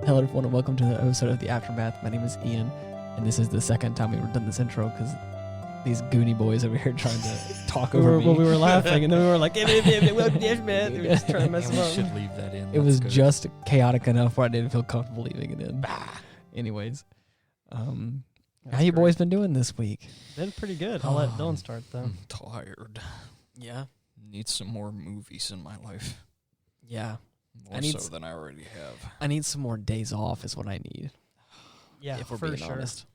Hello everyone and welcome to the episode of The Aftermath. My name is Ian, and this is the second time we've done this intro because these Goonie boys over here trying to talk over me. Well, we were laughing, and then we were like, yes, man. We were just trying to mess And them we up. should leave that in. It was That's good. just chaotic enough where I didn't feel comfortable leaving it in. Anyways, how you boys been doing this week? Been pretty good. I'll let Dylan start, though. I'm tired. Yeah. Need some more movies in my life. Yeah. More so than I already have. I need some more days off is what I need. Yeah, if we're for being sure. honest.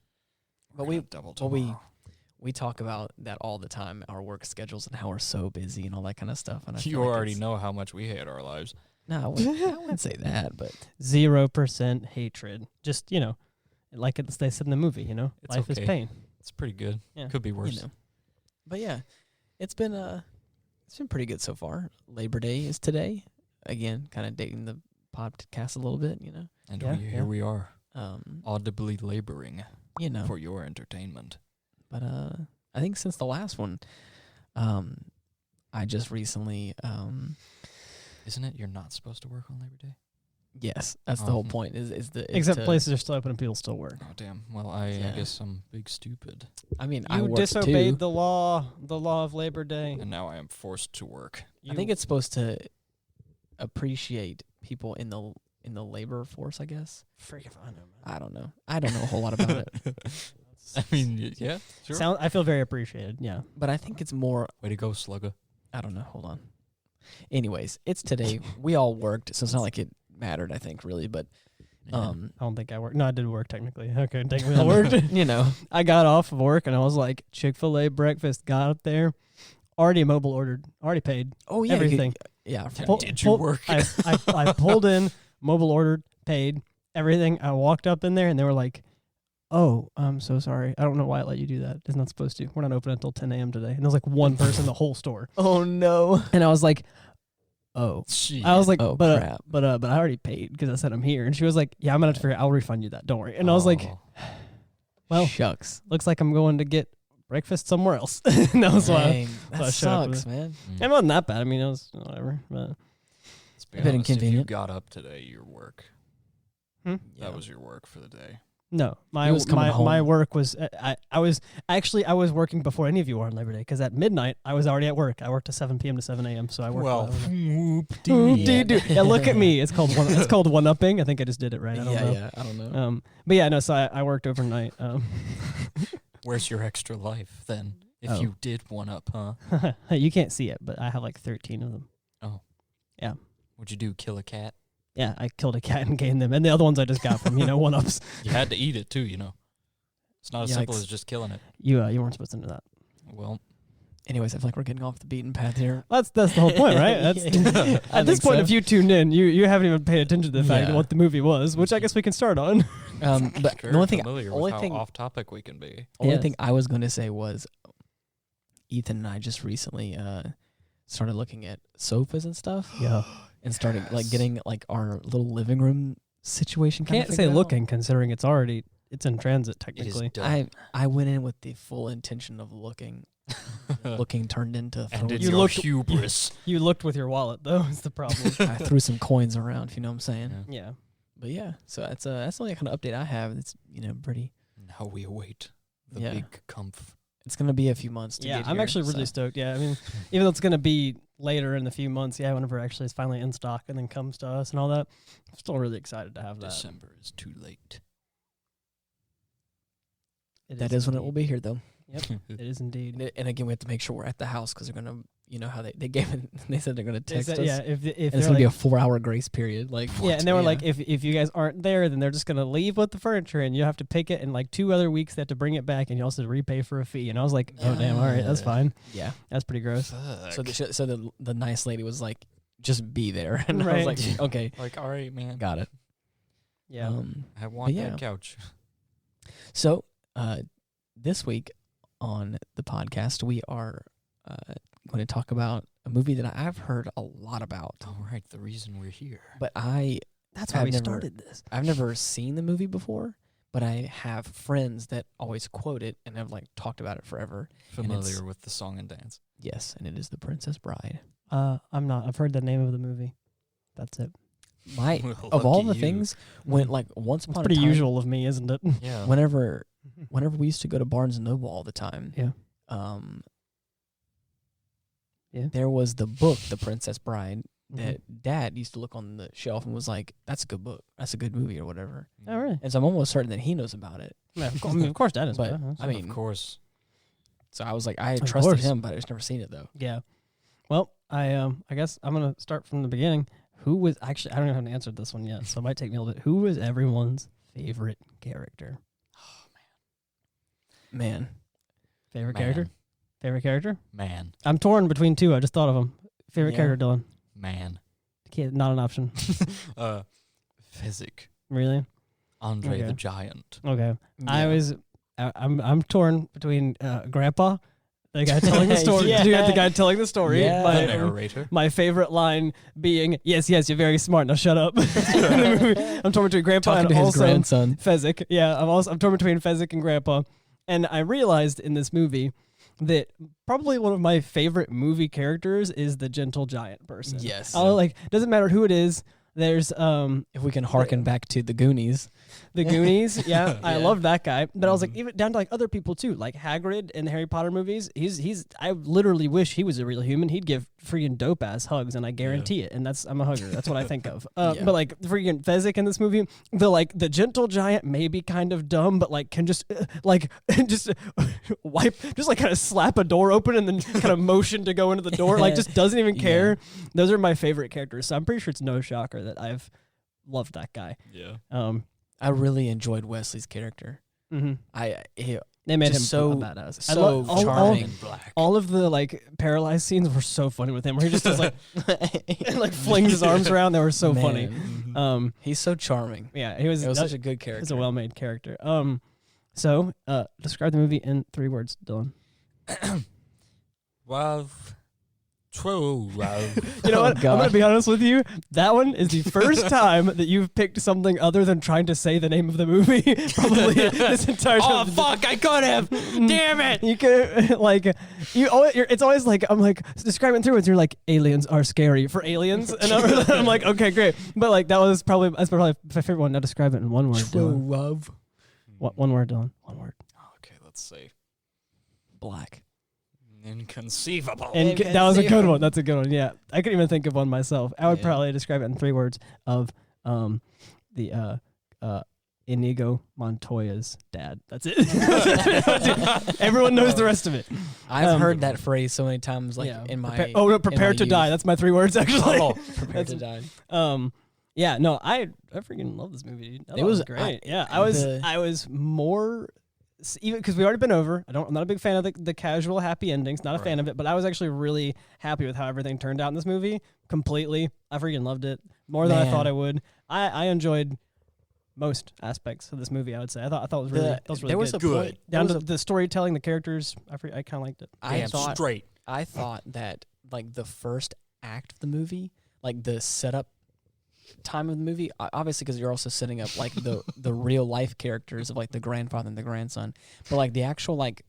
But We talk about that all the time, our work schedules and how we're so busy and all that kind of stuff. And I you feel like already know how much we hate our lives. No, I wouldn't say that, but 0% hatred. Just, like they said in the movie, It's life is okay. pain. It's pretty good. Yeah. Could be worse. you know. But yeah, it's been pretty good so far. Labor Day is today. Again, kind of dating the podcast a little bit, And Yeah, here we are, Um, audibly laboring for for your entertainment. But I think since the last one, I just recently Isn't it you're not supposed to work on Labor Day? yes, that's the whole point. Is Except to, places are still open and people still work. Oh, damn. Well, I Yeah. guess I'm big stupid. I mean, I You work disobeyed too. the law of Labor Day. And now I am forced to work. I think it's supposed to appreciate people in the labor force, I guess. Freak if I know, man. I don't know. I don't know a whole lot about it. I mean, yeah, sure. I feel very appreciated, yeah. But I think it's more, Way to go, slugger. I don't know. Hold on. Anyways, it's today. We all worked, so it's not like it mattered, I think, really. But, I don't think I worked. No, I did work technically. Okay, technically I worked. you I got off of work and I was like, Chick-fil-A breakfast, got up there, already mobile ordered, already paid. oh, yeah. Everything. Yeah. Did you work? I pulled in, mobile ordered, paid, everything. I walked up in there and they were like, oh, I'm so sorry. I don't know why I let you do that. It's not supposed to. We're not open until 10 a.m. today. And there was like one person in the whole store. Oh, no. And I was like, oh. Shit. I was like, Oh, but crap. but I already paid because I said I'm here. And she was like, yeah, I'm going to have to figure it. I'll refund you that. Don't worry. And I was like, Oh. well, Shucks. looks like I'm going to get breakfast somewhere else. And that was why. Dang, I that showed up with sucks, man. It wasn't that bad. I mean, it was whatever. But Let's be A bit honest, if you inconvenient. got up today, your work. Hmm? Yeah. That was your work for the day. no, He was coming my home. work was I was working before any of you were on Labor Day because at midnight I was already at work. I worked to 7 p.m. to 7 a.m. So I worked. Yeah, look at me. It's called one upping. I think I just did it right. I don't know. Yeah. I don't know. But yeah, no. So I worked overnight. Where's your extra life then? If Oh. you did one up, huh? You can't see it, but I have like 13 of them. What'd you do? Kill a cat? Yeah, I killed a cat and gained them, and the other ones I just got from one ups. You had to eat it too, It's not as simple Yikes. as just killing it. You weren't supposed to know that. Well, Anyways, I feel like we're getting off the beaten path here. That's the whole point, right? That's I at this think point, so. if you tuned in, you haven't even paid attention to the fact of Yeah. what the movie was, which I guess we can start on. But very the only thing, familiar only with how thing- off topic we can be. only Yes. thing I was going to say was Ethan and I just recently started looking at sofas and stuff. Yeah, And started getting our little living room situation. can't say looking, considering it's in transit It is technically. done. I went in with the full intention of looking. Looking turned into and throwing. it's You your looked- hubris. You looked with your wallet though. Is the problem? I threw some coins around, if you know what I'm saying. Yeah. Yeah. But yeah, so that's the only kind of update I have. It's pretty. Now we await the Yeah. big comf. It's gonna be a few months to Yeah, get I'm here, actually really so. stoked. Yeah, I mean, even though it's gonna be later in a few months, whenever actually it's finally in stock and then comes to us and all that, I'm still really excited to have that. December is too late. That is when it will be here, though. Yep, it is indeed. And again, we have to make sure we're at the house because they're gonna, how they gave it. They said they're gonna text us. Yeah, if And it's they're gonna be a like, 4-hour grace period. yeah, and they were Yeah. like, if you guys aren't there, then they're just gonna leave with the furniture, and you have to pick it. In like 2 other weeks, they have to bring it back, and you also have to repay for a fee. And I was like, oh damn, all right, that's fine. Yeah. That's pretty gross. Fuck. So the nice lady was like, just be there, and I Right. was like, okay, Like, all right, man. got it. Yeah. I want yeah. that couch. So this week on the podcast, we are going to talk about a movie that I've heard a lot about, All right, the reason we're here. but That's why I've we never- started this. I've never seen the movie before, but I have friends that always quote it and have talked about it forever. Familiar with the song and dance. Yes, and it is The Princess Bride. I'm not. I've heard the name of the movie. That's it. of all Lucky the you. things, when like once It's upon pretty a time, usual of me, isn't it? Yeah. whenever we used to go to Barnes and Noble all the time, Yeah. Yeah. there was the book, The Princess Bride, Mm-hmm. that Dad used to look on the shelf and was like, "That's a good book. That's a good movie, or whatever." Oh, really? And so I'm almost certain that he knows about it. Yeah, of course, that is. But that's- I mean, of course. so I was like, I Of trusted course. him, but I just never seen it though. yeah. Well, I guess I'm gonna start from the beginning. Who was actually? I don't even have answered this one yet, so it might take me a little bit. Who was everyone's favorite character? Man, Favorite Man. character? Favorite character? Man. I'm torn between two. I just thought of them. Favorite Yeah. character, Dylan. Man. Not an option. Physic. Really? Andre Okay. the Giant. Okay. yeah. I'm torn between Grandpa, the guy telling the story. Yeah. The guy telling the story. Yeah. The My, narrator. my favorite line being, "Yes, yes, you're very smart. Now shut up." I'm torn between Grandpa talking and to his also grandson. Fezzik. Yeah, I'm torn between Fezzik and Grandpa, and I realized in this movie that probably one of my favorite movie characters is the gentle giant person. Yes. Doesn't matter who it is. There's If we can harken back to the Goonies. the Goonies. Yeah, I Yeah. love that guy. But I was like, even down to like other people too, like Hagrid in the Harry Potter movies. He's. I literally wish he was a real human. He'd give freaking dope ass hugs, and I guarantee it. And I'm a hugger. That's what I think of. Yeah. But like freaking Fezzik in this movie, the gentle giant may be kind of dumb, but like can just just wipe, just like kind of slap a door open and then kind of motion to go into the door. Like just doesn't even care. Yeah. Those are my favorite characters. So I'm pretty sure it's no shocker that I've loved that guy. Yeah. I really enjoyed Wesley's character. Mhm. They made him Just so- a badass. so I love charming. in black. all of the like paralyzed scenes were so funny with him, where he just does like and, like flings his arms around. They were so Man. funny. Mm-hmm. He's so charming. Yeah, he was. It was that- such a good character. He's a well-made character. So describe the movie in 3 words, Dylan. Wow. True. Wow. You know Oh, what? I'm God. gonna be honest with you. That one is the first time that you've picked something other than trying to say the name of the movie. Probably this entire time. Oh fuck! I could have. Damn it! You could like you. It's always like I'm like describing through it. You're like aliens are scary for aliens, and I'm like okay, great. But like that's probably my favorite one. Now describe it in 1 word, Dylan. love. What 1 word, Dylan? 1 word. Okay, let's see. Black. Inconceivable. And that was a good one. That's a good one. Yeah, I couldn't even think of one myself. I would Yeah. probably describe it in 3 words of the Inigo Montoya's dad. That's it. Everyone knows the rest of it. I've heard that phrase so many times, like Yeah. in my Prepared to youth. die. That's my 3 words actually. Oh, Prepared to die. Yeah, no, I freaking love this movie, dude. I thought It was- great. I- I was more even because we already been over. I'm not a big fan of the casual happy endings. Not a fan of it, but I was actually really happy with how everything turned out in this movie. Completely, I freaking loved it more than I Man. thought I would. I enjoyed most aspects of this movie. I would say I thought it was really there was good. a point. Down there to was the storytelling, the characters. I kind of liked it. damn straight. I thought that like the first act of the movie, like the setup time of the movie, obviously because you're also setting up like the real life characters of like the grandfather and the grandson, but like the actual like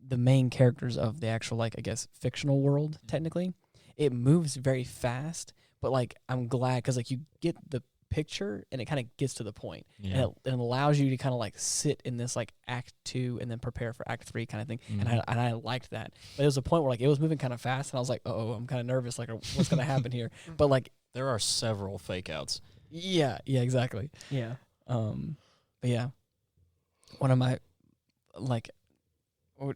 the main characters of the actual like I guess fictional world technically, it moves very fast. But like I'm glad because like you get the picture and it kind of gets to the point. Yeah. And it allows you to kind of like sit in this like act 2 and then prepare for act 3 kind of thing. Mhm. And I liked that. But there was a point where like it was moving kind of fast and I was like, oh, I'm kind of nervous. Like what's going to happen here? But like, There are several fake outs. yeah, exactly. Yeah. But yeah, one of my, like,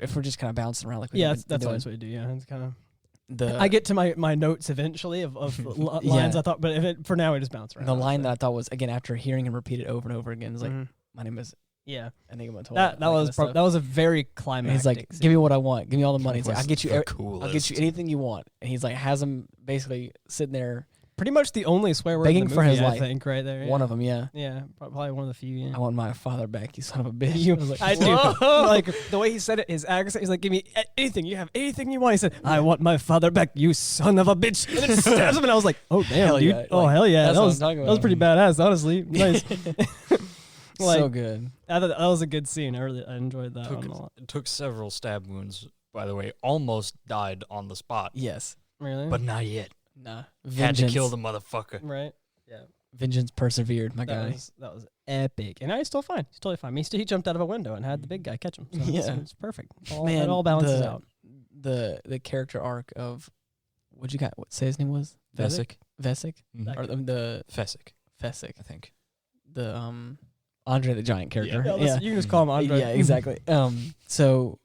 if we're just kind of bouncing around like we Yeah, have been that's doing, always what you do. Yeah, it's kind of. the I get to my notes eventually of lines Yeah. I thought, but for now I just bounce around. the line that I thought was again after hearing him repeat it over and over again is like, Mhm. my name is yeah, Enigma Montoya. that was a very And climactic. he's like, scene. give me what I want, give me all the money. He's like, I'll get you, The I'll get you anything you want. And he's like, has him basically sitting there, pretty much the only swear word begging in the for movie, his I life. think right there. Yeah. one of them, yeah. Yeah, probably one of the few. Yeah. I want my father back, you son of a bitch. You- I was like, I do. "Whoa." Like the way he said it, his accent. He's like, "Give me anything. You have anything you want." He said, "I want my father back, you son of a bitch." And then stabs him, and I was like, "Oh damn, Hell dude! yeah. Oh Like, hell yeah! that's That what was I'm talking that was about. pretty badass, honestly. Nice. Like, so good. I thought that was a good scene. I enjoyed that Took, one a lot. took several stab wounds, by the way. Almost died on the spot. Yes. Really? But not yet. Nah. Had to kill Vengeance. the motherfucker. right. Yeah. Vengeance persevered, my That guy. that was epic. And he's still fine. He's totally fine. He jumped out of a window and had the big guy catch him. So Yeah. it's perfect. Man, it all balances out. The character arc of what say his name was? Vesic. Vesic? Mhm. Or the Fesic, Fesic. I think. The Andre the Giant character. Yeah, listen, you can just call him Andre. Yeah, exactly. So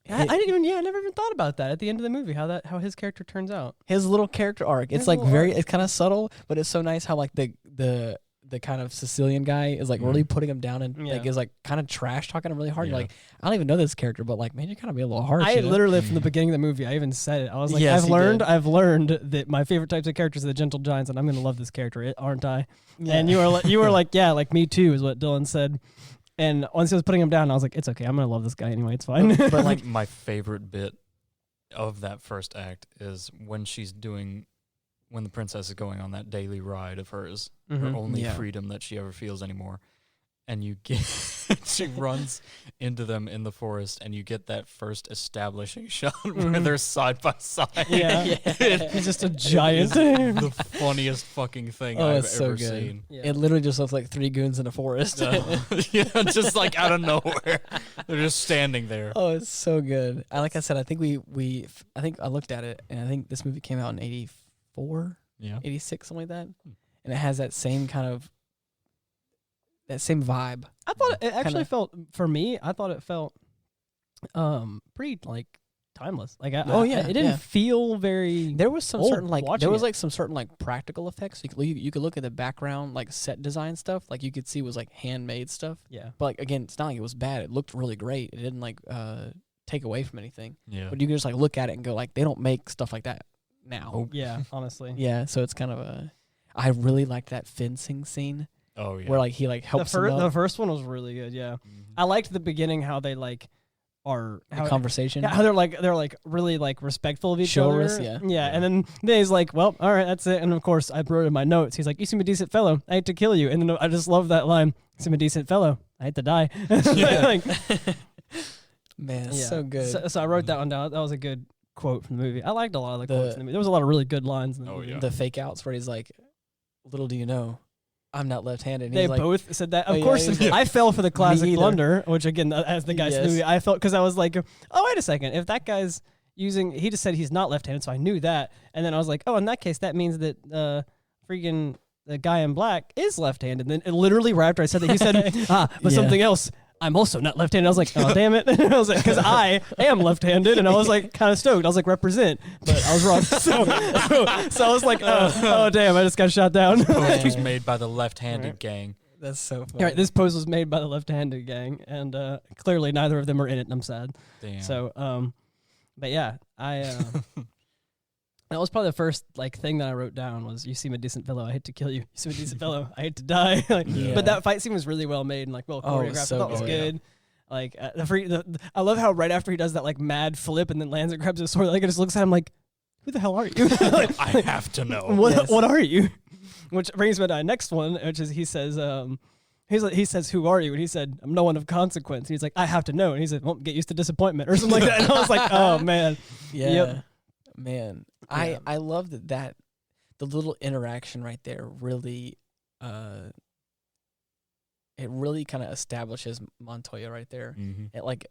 I never even thought about that at the end of the movie. How his character turns out. his little character arc. It's His like little very arc. it's kind of subtle, but it's so nice how like the kind of Sicilian guy is like really putting him down and like Yeah. is like kind of trash talking him really hard. You're Yeah. like, I don't even know this character, but like, man, you're kind of being a little harsh. I you know? literally from the beginning of the movie, I even said it. I was like, Yes, he did. I've learned that my favorite types of characters are the gentle giants, and I'm gonna love this character, aren't I? Yeah. And you were like, yeah, like me too, is what Dylan said. And once he was putting him down, I was like, it's okay, I'm gonna love this guy anyway. It's fine. But, Like like, my favorite bit of that first act is when when the princess is going on that daily ride of hers, her Mhm. only Yeah. freedom that she ever feels anymore. And you get, she runs into them in the forest, and you get that first establishing shot where Mhm. they're side by side. Yeah. Yeah. He's just a It giant. is the funniest fucking thing Oh, I've it's so ever good. seen. Yeah. It literally just looks like three goons in a forest. Yeah, just like out of nowhere, they're just standing there. Oh, it's so good. Like I said, I think I think I looked at it, and I think this movie came out in 84, Yeah, 86, something like that. And it has that same kind of, that same vibe. I thought it actually Kinda- felt, for me, I thought it felt pretty like timeless. Like Oh, yeah, it didn't yeah. feel very. There was some old certain like watching there was it. like some certain like practical effects. You could look at the background like set design stuff. Like you could see was like handmade stuff. Yeah. But like again, it's not like it was bad. It looked really great. It didn't like take away from anything. yeah. But you can just like look at it and go like they don't make stuff like that now. Oh. Yeah, honestly. Yeah, so it's kind of a. I really liked that fencing scene Oh yeah. where like he like helps him The up. first one was really good. Yeah, Mhm. I liked the beginning how they like are The conversation. yeah, how they're like really like respectful of each Chivalrous, other. yeah. Yeah, and then he's like, well, all right, that's it. And of course, I wrote in my notes. He's like, you seem a decent fellow. I hate to kill you. And then I just love that line. You seem a decent fellow. I hate to die. Yeah. Like, Man, it's yeah. so good. So I wrote that one down. That was a good quote from the movie. I liked a lot of the The- quotes in the movie. There was a lot of really good lines in the Oh, movie. yeah. The fake outs where he's like, "Little do you know, I'm not left-handed." And They he's like, both said that. Oh, Of yeah, course, he's like, I fell for the classic either. blunder, which again, as the guy said in the Yes. movie, I felt because I was like, oh, wait a second. If that guy's using, he just said he's not left-handed, so I knew that. And then I was like, oh, in that case, that means that freaking the guy in black is left-handed. And then it literally right after I said that, he said, but Yeah. something else. I'm also not left-handed. I was like, oh, damn it. I was like, because I am left-handed. And I was like, kind of stoked. I was like, represent. But I was wrong. So I was like, oh, damn. I just got shot down. Post was made by the left-handed gang. "That's so funny." All right, this pose was made by the left-handed gang, and clearly neither of them are in it, and I'm sad. Damn. So, but yeah, that was probably the first like thing that I wrote down was, "You seem a decent fellow. I hate to kill you. You seem a decent fellow. I hate to die." Like, Yeah. But that fight scene was really well made and like well Oh, it choreographed. was so I thought it was good. good. Like I love how right after he does that like mad flip and then lands and grabs his sword, like it just looks at him like, "Who the hell are you?" Like, I have to know. what Yes. are you? Which brings me to my next one, which is he says, he says, "Who are you?" And he said, "I'm no one of consequence." And he's like, "I have to know." And he said, "Well, get used to disappointment," or something like that. And I was like, "Oh man, Yeah, Yep. man. Yeah. I love that the little interaction right there really it really kind of establishes Montoya right there. Mm-hmm. It like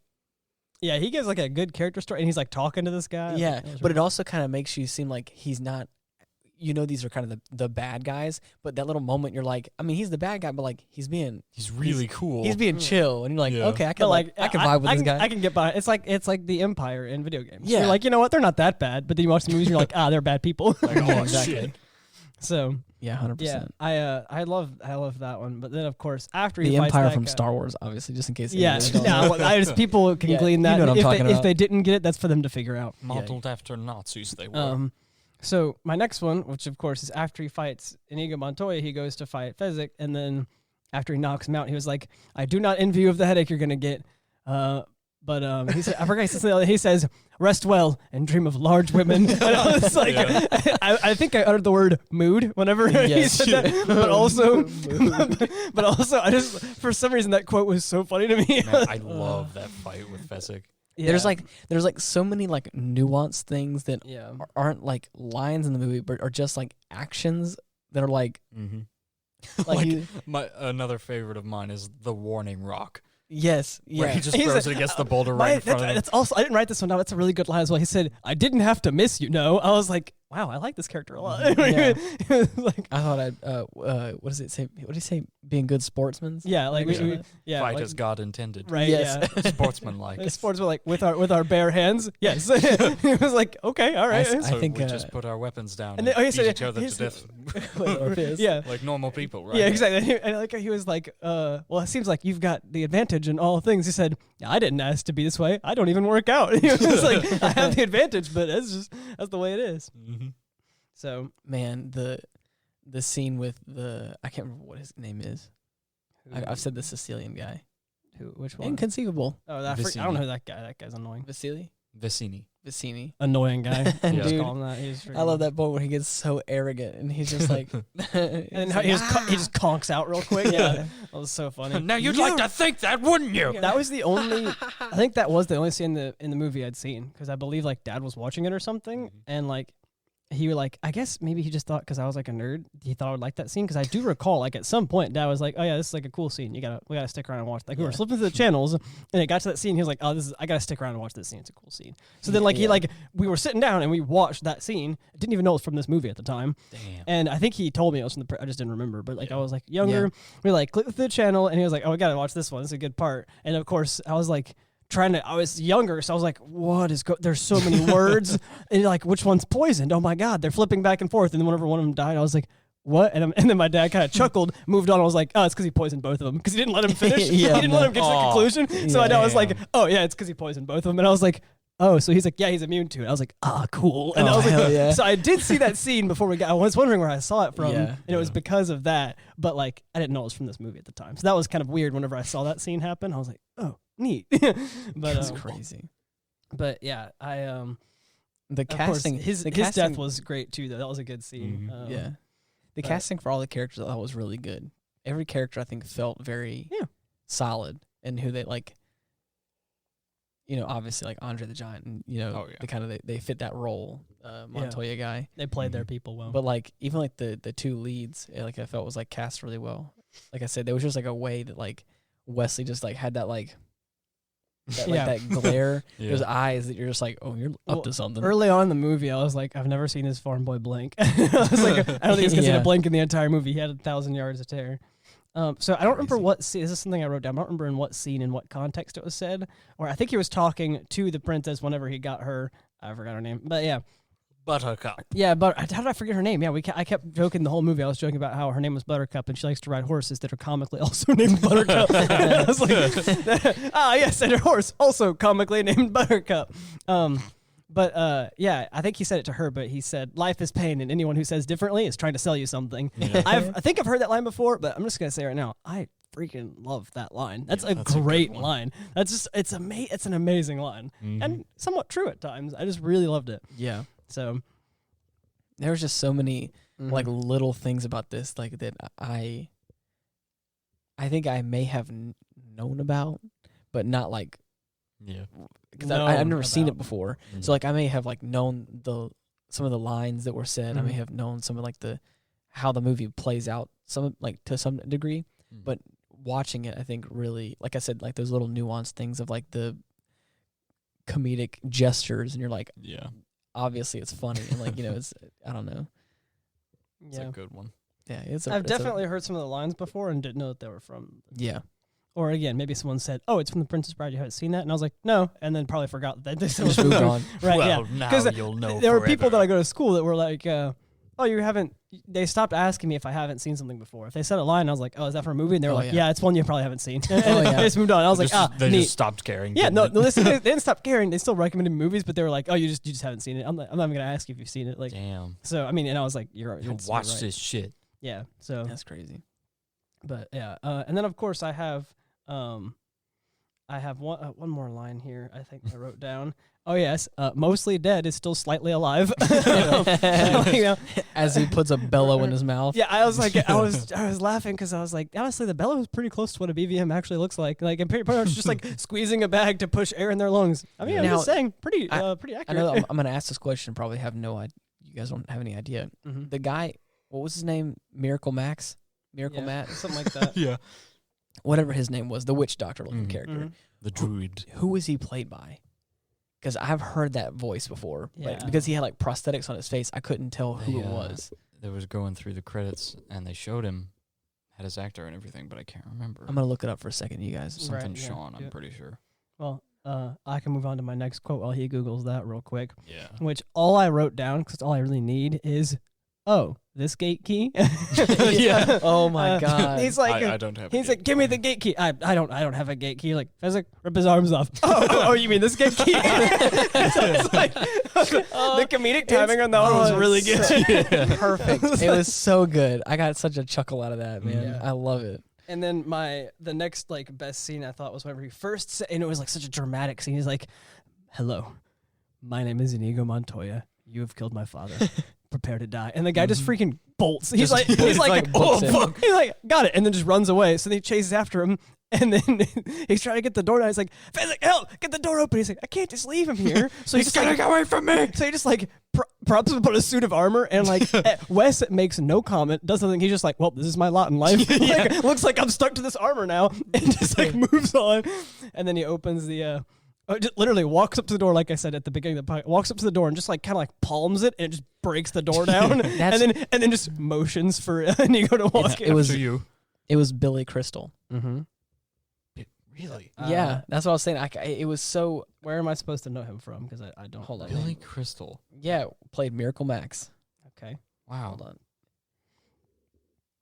yeah." He gives like a good character story, and he's like talking to this guy. yeah, That was but it really- also kind of makes you seem like he's not. You know, these are kind of the bad guys, but that little moment you're like, I mean, he's the bad guy, but like he's being Really cool. he's being chill, and you're like, Yeah. okay, I can But, I can vibe with this guy. I can get by. It's like the Empire in video games. Yeah. You're like, you know what? They're not that bad. But then you watch the movies, and you're like, they're bad people. Like, oh, Yeah, exactly. shit. So Yeah, 100%. yeah, I love that one. But then of course after The he fights Empire that from guy- Star Wars, obviously, just in case. Yeah, anybody don't yeah. know. Well, I just people can Yeah, glean you that. know what I'm if talking if about. they didn't get it, that's for them to figure out. Modeled after Nazis, they were. So my next one, which of course is after he fights Inigo Montoya, he goes to fight Fezzik, and then after he knocks him out, he was like, "I do not envy you of the headache you're gonna get." But he said, I forgot he says, "Rest well and dream of large women." And I was like, Yeah. I think I uttered the word "mood" whenever he Yes. said that. But also, I just for some reason that quote was so funny to me. Man, I love that fight with Fezzik. There's Yeah. like so many like nuanced things that yeah. aren't like lines in the movie, but are just like actions that are like Like you- another favorite of mine is the warning rock, yes, where yeah. he just He's throws a- it against the boulder right in front of him. That's also, I didn't write this one down. That's a really good line as well. He said, "I didn't have to miss you." No, I was like, wow, I like this character a lot. Yeah. Like, I thought I'd what does it say? What did he say? Being good sportsmen. yeah, like yeah, Fight like, as God intended. right, Yes. yeah. Sportsmanlike. Sports were like with our bare hands. Yes, it was like okay, all right. I So think, we just put our weapons down and and, then- oh, he said beat each other to he's- death yeah. like normal people, right? Yeah, exactly. And like he was like, well, it seems like you've got the advantage in all things. He said, I didn't ask to be this way. I don't even work out. He was like, I have the advantage, but that's the way it is. Mm-hmm. So Man, the scene with I can't remember what his name is. I've said the Sicilian guy. which one? Inconceivable. Oh, I don't know who that guy. That guy's annoying. Vasily? Vicini. Vicini. Annoying guy. And Yeah. Just dude, call him that. He's I love that boy when he gets so arrogant and he's just like, And how he just conks out real quick. Yeah, that was so funny. Now you'd like to think that, wouldn't you? That was the only. I think that was the only scene in the movie I'd seen because I believe like Dad was watching it or something, and like he was like, I guess maybe he just thought because I was like a nerd, he thought I would like that scene because I do recall like at some point Dad was like, oh yeah, this is like a cool scene. We gotta stick around and watch. Like we were flipping through the channels and it got to that scene. He was like, oh, I gotta stick around and watch this scene. It's a cool scene. So then like he like we were sitting down and we watched that scene. I didn't even know it was from this movie at the time. Damn. And I think he told me it was from I just didn't remember. But like I was like younger, we like clicked through the channel and he was like, oh, we gotta watch this one. It's a good part. And of course I was like. I was younger, so I was like, what is there's so many words, and like, which one's poisoned? Oh my God, they're flipping back and forth, and then whenever one of them died, I was like, what? And then my dad kind of chuckled, moved on, I was like, oh, it's because he poisoned both of them, because he didn't let him finish, he didn't let him get to the conclusion, so I was like, oh yeah, it's because he poisoned both of them, and I was like, oh, so he's like, yeah, he's immune to it. I was like, cool. And I was like, so I did see that scene before we got, I was wondering where I saw it from, and it was because of that, but like, I didn't know it was from this movie at the time. So that was kind of weird whenever I saw that scene happen. I was like, oh, neat. But that's crazy. But yeah, The casting, his death was great too, though. That was a good scene. Mm-hmm. The casting for all the characters I thought was really good. Every character I think felt very solid, and who they like. You know, obviously like Andre the Giant, and the kind of they fit that role. Montoya guy, they played their people well. but like even like the two leads, like I felt was like cast really well. Like I said, there was just like a way that like Wesley just like had that like. That glare, those eyes that you're just like, oh, you're up to something. Early on in the movie, I was like, I've never seen this farm boy blink. I was like, I don't think he's gonna blink in the entire movie. He had 1,000 yards of terror. So I don't remember what scene. This is something I wrote down. I don't remember in what scene, in what context it was said. Or I think he was talking to the princess whenever he got her. I forgot her name, but yeah. Buttercup. Yeah, but how did I forget her name? Yeah, I kept joking the whole movie. I was joking about how her name was Buttercup, and she likes to ride horses that are comically also named Buttercup. I was like, yes, and her horse also comically named Buttercup. Yeah, I think he said it to her, but he said, life is pain, and anyone who says differently is trying to sell you something. Yeah. I think I've heard that line before, but I'm just going to say right now, I freaking love that line. That's a great line. That's just, it's an amazing line. Mm-hmm. And somewhat true at times. I just really loved it. Yeah. So there was just so many like little things about this like that I think I may have known about, but not like because I've never seen it before. Mm-hmm. So like I may have like known some of the lines that were said. I may have known some of like how the movie plays out some like to some degree, but watching it I think really, like I said, like those little nuanced things of like the comedic gestures, and you're like, obviously it's funny, and like it's I don't know. It's a good one. Yeah, I've definitely heard some of the lines before and didn't know that they were from. Yeah. Or again, maybe someone said, "Oh, it's from The Princess Bride. You haven't seen that?" And I was like, "No," and then probably forgot that they just moved on. Right? Well, now you'll know. There were people that I go to school that were like, "Oh, you haven't." They stopped asking me if I haven't seen something before. If they said a line, I was like, "Oh, is that for a movie?" And they were like, "Yeah, it's one you probably haven't seen." They just moved on. I was like, they neat. just stopped caring. Yeah, no, listen, they didn't stop caring. They still recommended movies, but they were like, "Oh, you just haven't seen it." I'm not even gonna ask you if you've seen it. Like, damn. So I mean, and I was like, "You're watch right. this shit." Yeah, so that's crazy. But yeah, and then of course I have one more line here. I think I wrote down. Oh yes, mostly dead is still slightly alive. As he puts a bellow in his mouth. Yeah, I was like, I was laughing because I was like, honestly, the bellow is pretty close to what a BVM actually looks like. Like, and pretty much just like squeezing a bag to push air in their lungs. I mean, I'm just saying, pretty accurate. I know I'm going to ask this question. Probably have no idea. You guys don't have any idea. Mm-hmm. The guy what was his name? Miracle Max, Miracle Yeah, Matt, something like that. Yeah. whatever his name was, the witch doctor looking Mhm. character. Mhm. The druid. Who was he played by? Because I've heard that voice before, Yeah. but because he had like prosthetics on his face, I couldn't tell who They, it was. They was going through the credits and they showed him, had his actor and everything, but I can't remember. I'm gonna look it up for a second, you guys. Right, Something yeah, Sean, I'm yeah. pretty sure. Well, I can move on to my next quote while he Googles that real quick. Yeah. Which all I wrote down, because all I really need is, oh, this gate key. Yeah. Oh my God. He's like, I don't have. he's like, give me the gate key. I don't have a gate key. Like, Fezzik, rip his arms off. Oh, you mean this gate key? So it's like, the comedic timing on that one was really good. Perfect. It was so good. I got such a chuckle out of that, man. Yeah. I love it. And then the next like best scene I thought was whenever he first said, and it was like such a dramatic scene. He's like, "Hello, my name is Inigo Montoya. You have killed my father. Prepare to die." And the guy just freaking bolts. He's like, books oh it. fuck. He's like, got it, and then just runs away. So then he chases after him, and then he's trying to get the door down. He's like, "Fezzik, help! Get the door open." He's like, "I can't just leave him here." So he's just like, get away from me. so he just like props him on a suit of armor, and like Wes makes no comment, does nothing. He's just like, "Well, this is my lot in life. Like, looks like I'm stuck to this armor now," and just like moves on. And then he opens the, just literally walks up to the door, like I said at the beginning of the podcast, walks up to the door and just like kind of like palms it, and it just breaks the door down, and then just motions for Inigo to walk in. It was To you. It was Billy Crystal. Mm-hmm. Really? Yeah, that's what I was saying. It was so. Where am I supposed to know him from? Because I don't. Hold on. Billy Crystal. Yeah, played Miracle Max. Okay. Wow. Hold on.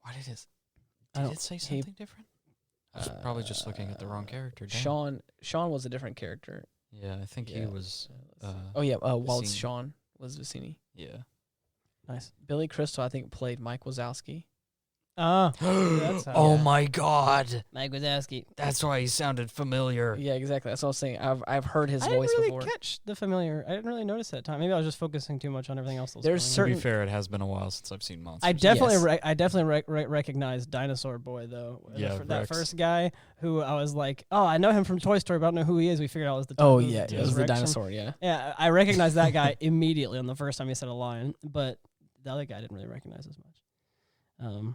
Why did it? I Did don't- it say something different? I was probably just looking at the wrong character. Damn. Sean was a different character. Yeah, I think he Yeah. was. Oh yeah, Wallace Vicini. Shawn was Vicini. Yeah. Nice. Billy Crystal, I think, played Mike Wazowski. That's how- Oh yeah. my God! Mike Wazowski. That's why he sounded familiar. Yeah, exactly. That's what I was saying. I've heard his I didn't voice really before. catch the familiar. I didn't really notice that time. Maybe I was just focusing too much on everything else. That was There's going on. To certain- be fair, it has been a while since I've seen monsters. I definitely, Yes. I definitely recognized Dinosaur Boy though. Yeah, that Rex. first guy who I was like, oh, I know him from Toy Story, but I don't know who he is. We figured out it was the. Oh it yeah, was it was the Rex from- dinosaur. Yeah. Yeah, I recognized that guy immediately on the first time he said a line, but the other guy didn't really recognize as much.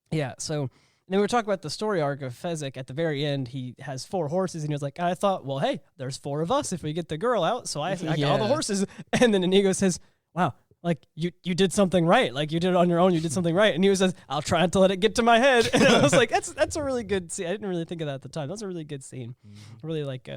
Yeah, so then we were talking about the story arc of Fezzik. At the very end, he has 4 horses, and he was like, I thought, well, hey, there's 4 of us if we get the girl out, so I got all the Yeah. horses. And then Inigo says, wow, like, you did something right. Like, you did it on your own, you did something right. And he says, I'll try not to let it get to my head. And I was like, that's a really good scene. I didn't really think of that at the time. That's a really good scene. Really, like,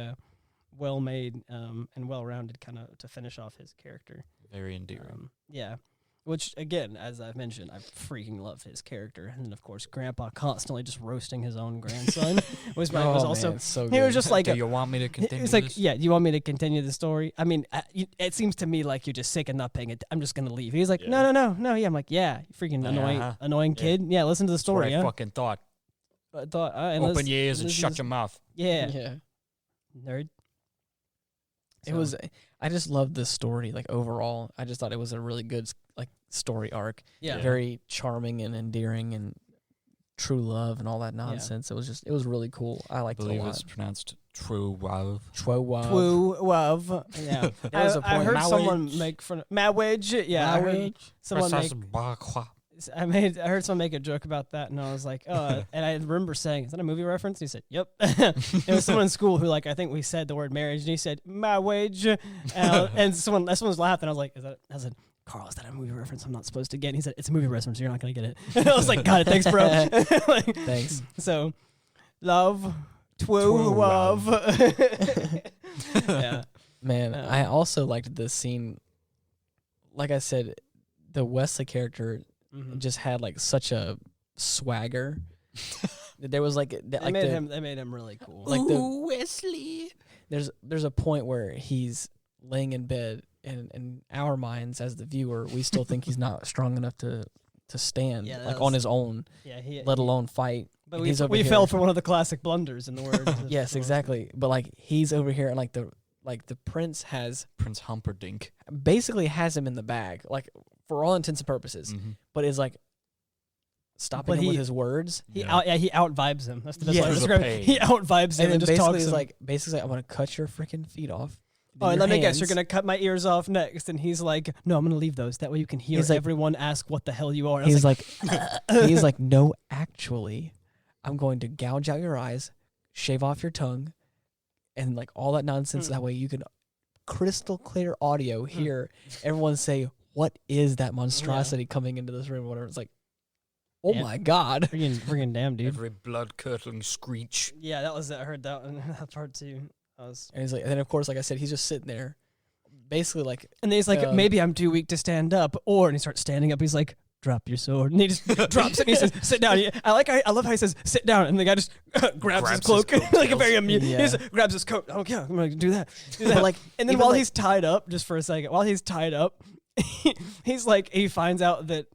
well-made and well-rounded kind of to finish off his character. Very endearing. Yeah. Which, again, as I've mentioned, I freaking love his character. And then, of course, Grandpa constantly just roasting his own grandson was also... man, it's so He was good. just like... Do you want me to continue? It's like, this? yeah, you want me to continue the story? I mean, it seems to me like you're just sick and not paying it. I'm just going to leave. He's like, Yeah. no. Yeah, I'm like, yeah, you freaking annoying Yeah. kid. Yeah, listen to the That's what story. I Yeah. fucking thought. I thought, and Open this- your ears and this shut is- your mouth. Yeah, Yeah. nerd. It was. I just loved the story. Like overall, I just thought it was a really good like story arc. Yeah. Very charming and endearing and true love and all that nonsense. It was really cool. I I liked it a believe lot. it's pronounced true wow. Twoo love. Yeah. There was a I point- heard Marriage. someone make fun of marriage. Yeah. I heard someone make I heard someone make a joke about that, and I was like, and I remember saying, "Is that a movie reference?" And he said, "Yep." It was someone in school who, like, I think we said the word marriage, and he said, "My wage," and someone was laughing. I was like, "Is that?" I said, "Carl, is that a movie reference I'm not supposed to get?" And he said, "It's a movie reference. You're not gonna get it." And I was like, "Got it, thanks, bro." Like, Thanks. So, love, twoo, Twoo, love. Yeah. Man, I also liked the scene. Like I said, the Wesley character Mhm. just had like such a swagger. There was like They made him really cool. like the Wesley. there's a point where he's laying in bed, and in our minds as the viewer, we still think he's not strong enough to stand Yeah, like that on was- his own, Yeah, he. let alone fight. But and we he's over we here. fell for one of the classic blunders in the word. Yes, exactly. But like he's over here, and like the prince has Prince Humperdinck. basically has him in the bag, like for all intents and purposes, but is like stopping But him with he- his words. He out vibes him. That's the best Yeah. way to There's a describe it. pain. He out vibes him And and then just talks basically to is him. like, basically, I want to cut your freaking feet off. Oh, and your let me guess, you're hands. gonna cut my ears off next. And he's like, no, I'm gonna leave those. That way you can hear He's like- everyone ask what the hell you are. And I was He's like, he's like, no, actually, I'm going to gouge out your eyes, shave off your tongue, and like all that nonsense. That way you can crystal clear audio hear everyone say, "What is that monstrosity coming into this room?" Or whatever. It's like, oh Yeah. my god. friggin' damn, dude. Every blood curdling screech. Yeah, that was. I heard that one, that part too. And he's like, and then of course, like I said, he's just sitting there, basically like, And then he's like, maybe I'm too weak to stand up. And he starts standing up. He's like, drop your sword. And he just drops it. And he says, sit down. I love how he says, sit down. And the guy just grabs his cloak. Like a very amused. Yeah. He just grabs his coat. Oh, yeah, I'm going to do that. But like, And then even while like- he's tied up, just for a second, while he's tied up, he's like, he finds out that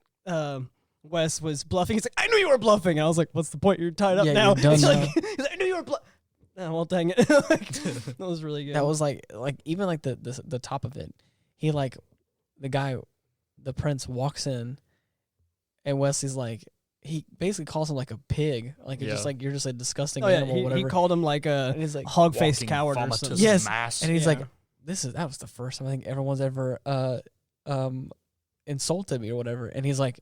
Wes was bluffing. He's like, I knew you were bluffing. And I was like, what's the point? You're tied up Yeah, now. you're done He's now. like, I knew you were bluffing. Oh, well, dang it. Like, that was really good. that was like even like the top of it. He like the prince walks in, and Wesley's like, he basically calls him like a pig, like it's just like you're just a disgusting animal, whatever. he called him like and a he's like, hog-faced Walking coward or vomitous something. Yes, mass. and he's Yeah. like, that was the first time I think everyone's ever insulted me or whatever, and he's like,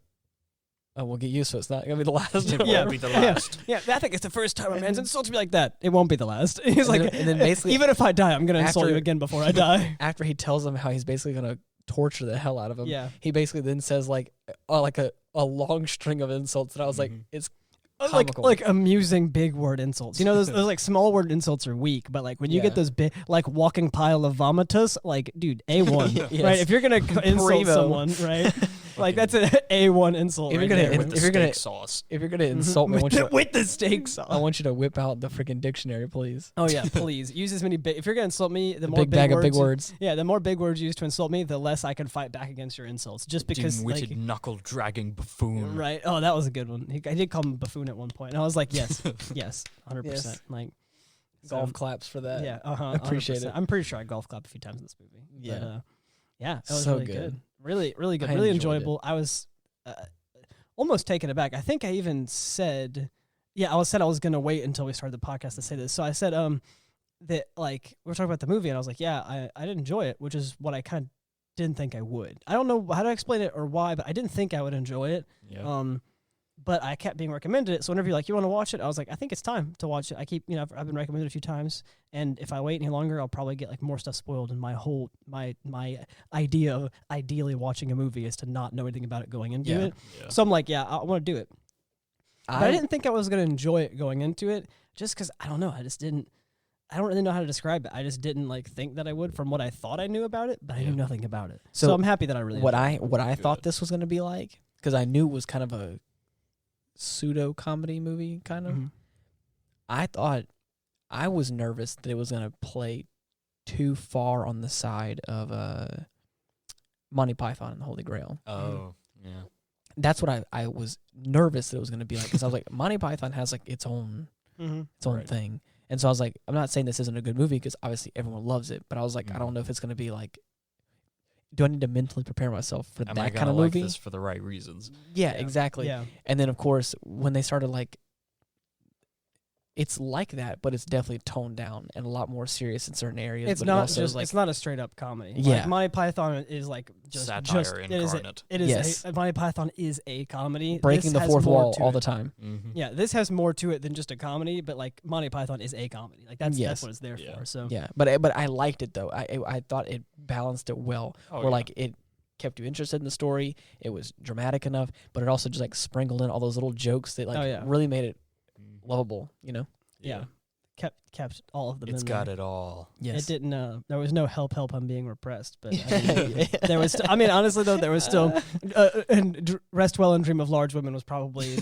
oh, we'll get used to it. It's not gonna be the last. It or won't whatever. be the last. Yeah, I think it's the first time a man's insulted me like that. It won't be the last. He's And like, then- and then basically even if I die, I'm gonna insult after- you again before I die. After he tells him how he's basically gonna torture the hell out of him, Yeah. he basically then says like a long string of insults, and I was like, it's comical. Like amusing big word insults. You know, those like small word insults are weak, but like when you Yeah. get those big, like walking pile of vomitus, like dude, A1, Yes. right? If you're gonna insult Primo. someone, right? Like that's an A1 insult. If you're right gonna- there. With the if you're gonna- steak sauce. if you're gonna insult me, I want you to, with the steak sauce. I want you to whip out the freaking dictionary, please. Oh yeah, please use as many big. If you're gonna insult me, the more Big bag of big words. Yeah, the more big words you use to insult me, the less I can fight back against your insults. Just because, Dim-witted, like, knuckle-dragging buffoon. right? Oh, that was a good one. I did call him a buffoon at one point, and I was like, yes, yes, 100%. Yes. Like Golf so, claps for that. Yeah, Appreciate 100%. it. I'm pretty sure I golf clapped a few times in this movie. Yeah. But, yeah, it was So really good. Really, really good. I Really enjoyed it. enjoyable. I was almost taken aback. I think I even said, I was gonna wait until we started the podcast to say this. So I said, that like we were talking about the movie, and I was like, I did enjoy it, which is what I kind of didn't think I would. I don't know how to explain it or why, but I didn't think I would enjoy it. Yeah. But I kept being recommended it. So whenever you're like, you want to watch it? I was like, I think it's time to watch it. I keep, I've been recommended a few times. And if I wait any longer, I'll probably get like more stuff spoiled. And my idea of ideally watching a movie is to not know anything about it going into Yeah. it. So I'm like, I want to do it. But I didn't think I was going to enjoy it going into it just because I don't know. I don't really know how to describe it. I just didn't like think that I would from what I thought I knew about it, but I knew nothing about it. So I'm happy that I really what enjoyed I thought this was gonna be like, because I knew it was kind of a pseudo comedy movie, kind of. Mhm. I thought I was nervous that it was gonna play too far on the side of Monty Python and the Holy Grail. Oh, yeah. That's what I was nervous that it was gonna be like, because I was like, Monty Python has like its own Right. thing, and so I was like, I'm not saying this isn't a good movie because obviously everyone loves it, but I was like, I Mhm. don't know if it's gonna be like, do I need to mentally prepare myself for Am I that gonna kind of like movie? this for the right reasons? Yeah, exactly. Yeah. And then of course when they started like, it's like that, but it's definitely toned down and a lot more serious in certain areas. It's but not also just like, it's not a straight up comedy. Yeah. Like Monty Python is like just Satire it is incarnate. it is Yes. Monty Python is a comedy. breaking This the has fourth more wall to all it. the time. Mm-hmm. Yeah, this has more to it than just a comedy, but like Monty Python is a comedy. Like that's Yes. what it's there Yeah. for. So Yeah, but I liked it though. I thought it balanced it well. Oh, where like it kept you interested in the story. It was dramatic enough, but it also just like sprinkled in all those little jokes that like Oh, yeah. really made it lovable. You know? yeah, kept all of them. It's in got there. it all. It didn't. There was no help. I'm being repressed. But I mean, there was. I mean, honestly though, there was still. And Rest Well and Dream of Large Women was probably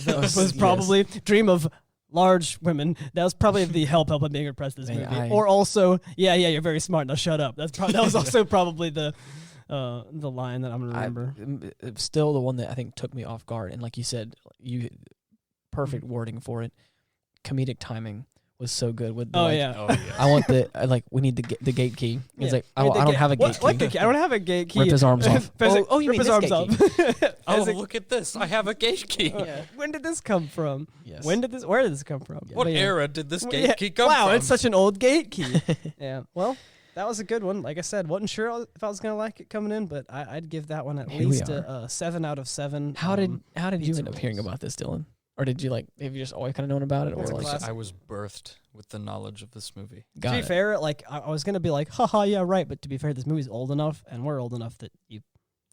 Dream of Large Women. That was probably the help. I'm being repressed. This Man, movie, or also, yeah, you're very smart. Now shut up. That was also probably the line that I'm gonna remember. Still the one that I think took me off guard, and like you said, perfect Mm-hmm. wording for it. Comedic timing was so good with the, Oh like, yeah. Oh, yeah. I want the we need the gate key. He's Yeah. like, I mean, I don't have a gate What key. gate key? I don't have a gate key. Rip his arms off. Physic- you rip mean his this arms gate off. Oh, Physic- look at this. I have a gate key. Yeah. When did this come from? Yes. Where did this come from? What But yeah. era did this Well, gate yeah. key come wow, from? it's such an old gate key. Yeah. Well, that was a good one. Like I said, wasn't sure if I was gonna like it coming in, but I'd give that one at Here we least are. a 7 out of 7. How did you pizza end up hearing rolls. about this, Dylan? Or did you have you just always kind of known about it? Or It's a like, classic. I was birthed with the knowledge of this movie. To got be it. fair, like I was gonna be like, haha, yeah, right. But to be fair, this movie's old enough, and we're old enough that you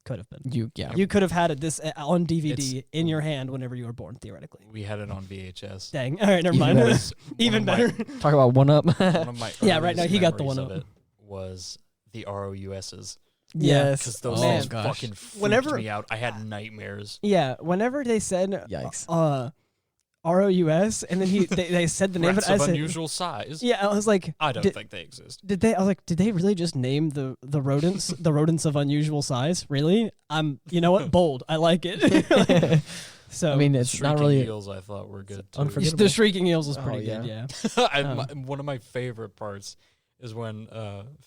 could have been. Yeah. You could have had it this on DVD It's- in your hand whenever you were born, theoretically. We had it on VHS. Dang. All right, never Even mind. better. Was Even one of better. Talk about one up. One of my Yeah, right now earliest he got the memories one of up. it was the ROUSs. Yes. Because those Man. things fucking freaked Whenever- me out. I had nightmares. Yeah, whenever they said Yikes. ROUS, and then they said the name Rats of it, I of said, unusual size. yeah, I was like, I don't did, think they exist. did they? I was like, did they really just name the rodents the rodents of unusual size? Really? You know what? Bold. I like it. So I mean, it's Shrieking not really. eels I thought were good too. unforgettable. the shrieking eels was Oh, pretty yeah. good. Yeah. One of my favorite parts is when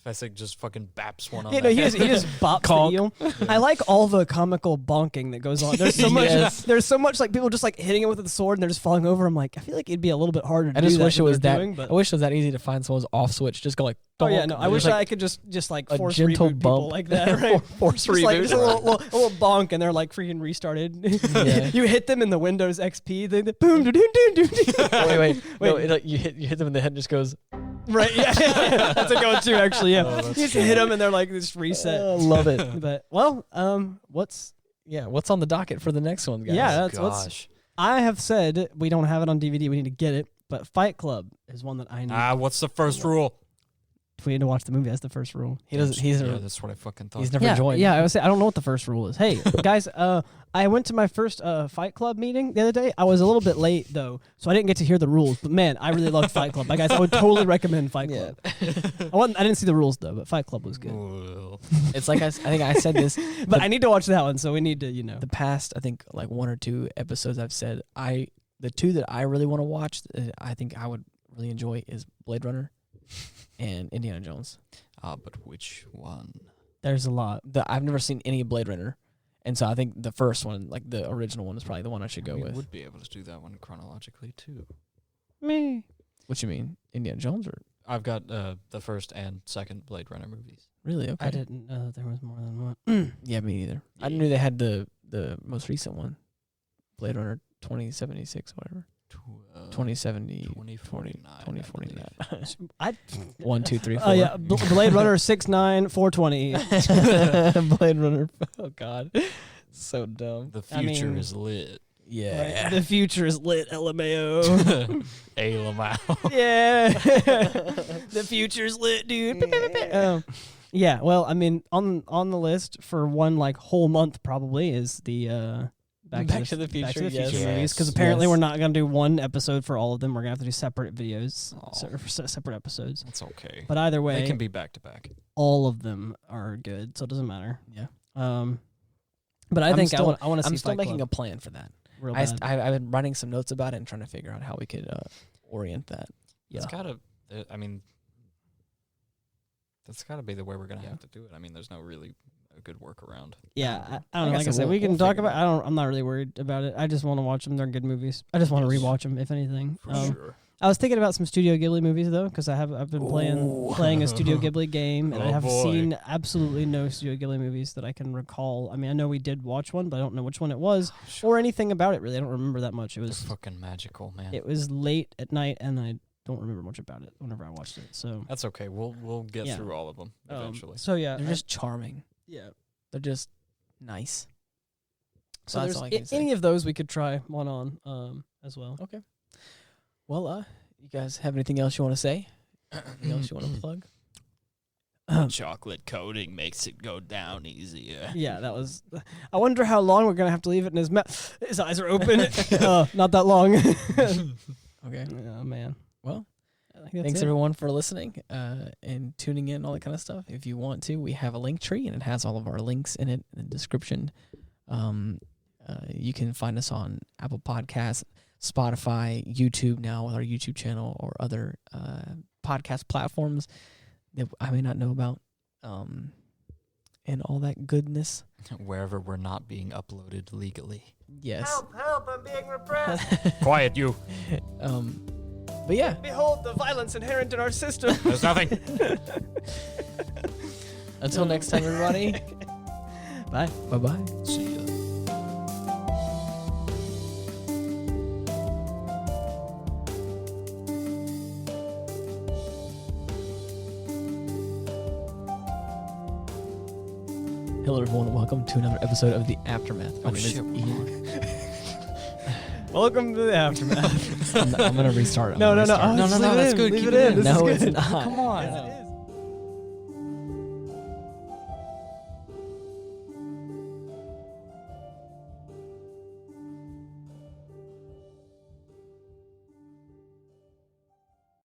Fessig just fucking baps one on Yeah, the no, head. he just bops Conk. the eel. I like all the comical bonking that goes on. There's so much. Yes. There's so much like people just like hitting it with the sword and they're just falling over. I'm like, I feel like it'd be a little bit harder. To I just do wish it than was they're that. doing, but I wish it was that easy to find someone's off switch. Just go like. oh yeah, donk, no. and I wish there's, I could just like a force gentle reboot people bump. like that, right? Force Just like reboot. just a little bonk and they're like freaking restarted. Yeah. You hit them in the Windows XP, then boom, doo, doo, doo, doo, doo. wait. No, Wait. you hit them in the head and just goes. Right, yeah, that's a go-to actually. Yeah, Oh, you that's just funny. hit them and they're like just reset. Love it. But well, what's What's on the docket for the next one, guys? Yeah, that's what's. Gosh. I have said we don't have it on DVD. We need to get it. But Fight Club is one that I need. What's the first rule? We need to watch the movie. That's the first rule. He doesn't. He's Yeah, that's what I fucking thought. he's never yeah, joined. Yeah, I would say I don't know what the first rule is. Hey, guys, I went to my first Fight Club meeting the other day. I was a little bit late though, so I didn't get to hear the rules. But man, I really loved Fight Club. Guys, I would totally recommend Fight Club. I didn't see the rules though, but Fight Club was good. Well, It's like I think I said this. But I need to watch that one, so we need to, The past, I think, like 1 or 2 episodes I've said, the 2 that I really want to watch, I think I would really enjoy is Blade Runner and Indiana Jones. but which one? There's a lot. I've never seen any Blade Runner, and so I think the first one, like the original one, is probably the one I should go We with. would be able to do that one chronologically too. Me. What you mean, Indiana Jones, or I've got the first and second Blade Runner movies. really? Okay, I didn't know that there was more than one. Yeah, me neither. I Yeah. knew they had the most recent one, Blade Runner 2076, whatever. 2070, 2049. 2049. I 1, 2, 3, 4. Oh yeah, Blade Runner 69 420. Blade Runner. Oh God, so dumb. The I future mean- is lit. Yeah. Right? The future is lit, LMAO. A Lamau. Yeah. The future's lit, dude. Yeah, well, I mean, on the list for one like whole month probably is the Back to the Future yes. movies, because Yes. apparently Yes. we're not gonna do one episode for all of them. We're gonna have to do separate videos, Aw. separate episodes. That's okay. But either They way, can be back to back. all of them are good, so it doesn't matter. Yeah. But I I'm think still- I want to see I'm still Fight making Club a plan for that. real I've bad. been writing some notes about it and trying to figure out how we could orient that. It's Yeah. gotta. I mean, that's gotta be the way we're gonna have to do it. I mean, there's no really a good workaround. Yeah, I don't know. Like I Like I said, said, we we'll can talk figure it about. I'm not really worried about it. I just want to watch them. They're good movies. I just want to Yes. rewatch them, if anything. For sure. I was thinking about some Studio Ghibli movies though, because I've been Ooh. playing a Studio Ghibli game, and I Oh, have boy. seen absolutely no Studio Ghibli movies that I can recall. I mean, I know we did watch one, but I don't know which one it was or anything about it. Really, I don't remember that much. It They're was fucking magical, man. late at night, and I don't remember much about it whenever I watched it. So That's okay. We'll get Yeah. through all of them eventually. So yeah, They're just charming. yeah. They're just nice. So that's there's all I can say. any of those we could try one on as well. Well, you guys have anything else you want to say? Anything else you want to plug? Chocolate coating makes it go down easier. Yeah, that was. I wonder how long we're gonna have to leave it in his mouth. His eyes are open. Not that long. Okay. Oh man. Well, I think that's thanks it. everyone for listening and tuning in, all that kind of stuff. If you want to, we have a link tree and it has all of our links in it in the description. You can find us on Apple Podcasts, Spotify, YouTube now with our YouTube channel, or other podcast platforms that I may not know about, and all that goodness. Wherever we're not being uploaded legally. Yes. Help! I'm being repressed. Quiet, you. But But yeah, Behold the violence inherent in our system. There's nothing. until next time, everybody. Bye. Bye-bye. See ya. Hello, everyone, and welcome to another episode of The Aftermath. My name is shit. Ian. Welcome to the aftermath. I'm going to restart it. No. Restart it. No, Just no, leave it that's in. good. Leave Keep it it in. in. This is No, good. it's not. Come on. Yes, it is.